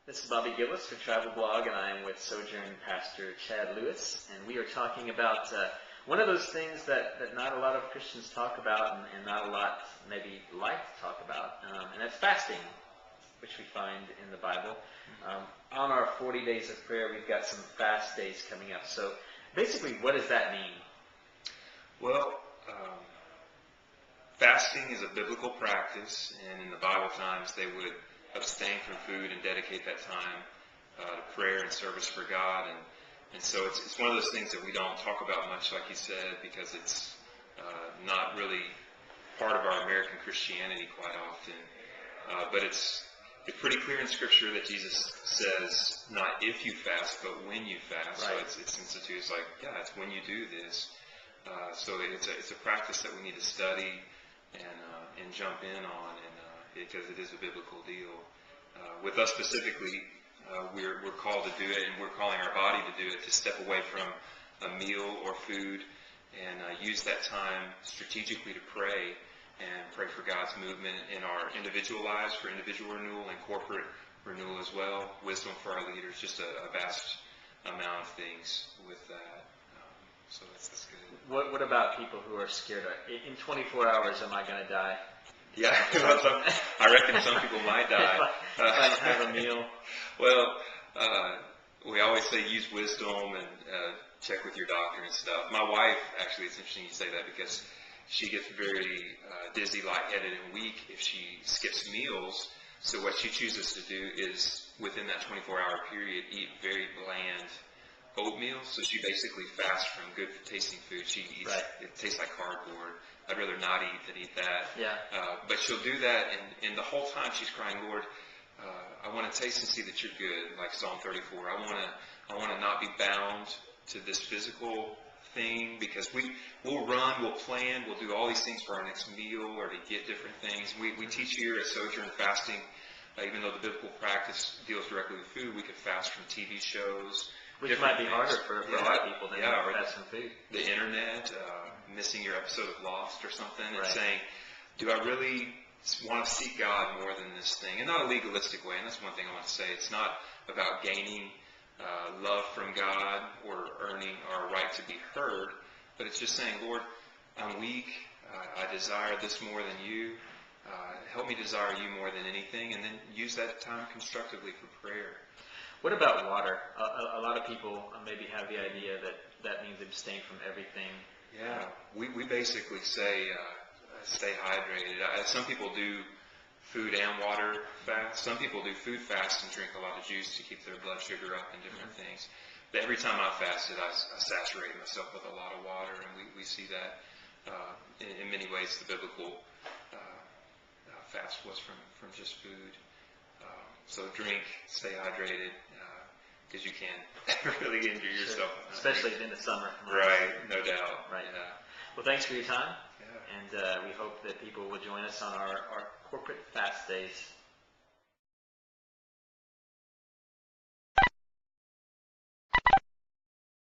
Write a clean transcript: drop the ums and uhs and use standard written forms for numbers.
This is Bobby Gilles for Travel Blog, and I am with Sojourn Pastor Chad Lewis, and we are talking about one of those things that not a lot of Christians talk about and not a lot maybe like to talk about, and that's fasting, which we find in the Bible. On our 40 days of prayer, we've got some fast days coming up. So basically, what does that mean? Well, fasting is a biblical practice, and in the Bible times they would abstain from food and dedicate that time to prayer and service for God. And so it's one of those things that we don't talk about much, like you said, because it's not really part of our American Christianity quite often. But it's pretty clear in Scripture that Jesus says, not if you fast, but when you fast. Right. So it's instituted. It's like, yeah, it's when you do this. So it's a practice that we need to study and jump in on, and because it is a biblical deal. With us specifically, we're called to do it, and we're calling our body to do it, to step away from a meal or food and use that time strategically to pray and pray for God's movement in our individual lives, for individual renewal and corporate renewal as well, wisdom for our leaders, just a vast amount of things with that. So that's good. What about people who are scared? In 24 hours, am I going to die? Yeah, I reckon some people might die. If I don't have a meal. Well, we always say use wisdom and check with your doctor and stuff. My wife, actually, it's interesting you say that, because she gets very dizzy, lightheaded, and weak if she skips meals. So what she chooses to do is, within that 24-hour period, eat very bland oatmeal. So she basically fasts from good tasting food. She eats, right. It tastes like cardboard. I'd rather not eat than eat that. Yeah. But she'll do that, and the whole time she's crying, Lord, I want to taste and see that you're good, like Psalm 34. I want to not be bound to this physical thing, because we'll run, we'll plan, we'll do all these things for our next meal or to get different things. We teach here at Sojourn fasting, even though the biblical practice deals directly with food, we could fast from TV shows. Which might be harder for a lot of people than fast from food. The internet, missing your episode of Lost or something, and right. saying, do I really want to seek God more than this thing? And not a legalistic way, and that's one thing I want to say. It's not about gaining love from God or earning our right to be heard, but it's just saying, Lord, I'm weak. I desire this more than you. Help me desire you more than anything, and then use that time constructively for prayer. What about water? A lot of people maybe have the idea that means abstain from everything. Yeah, we basically say stay hydrated. Some people do food and water fast. Some people do food fast and drink a lot of juice to keep their blood sugar up and different things. But every time I fasted, I saturate myself with a lot of water, and we see that in many ways the biblical fast was from just food. So drink, stay hydrated, because you can really injure yourself. Especially in the summer. Right, no doubt. Right. Yeah. Well, thanks for your time. Yeah. And we hope that people will join us on our corporate fast days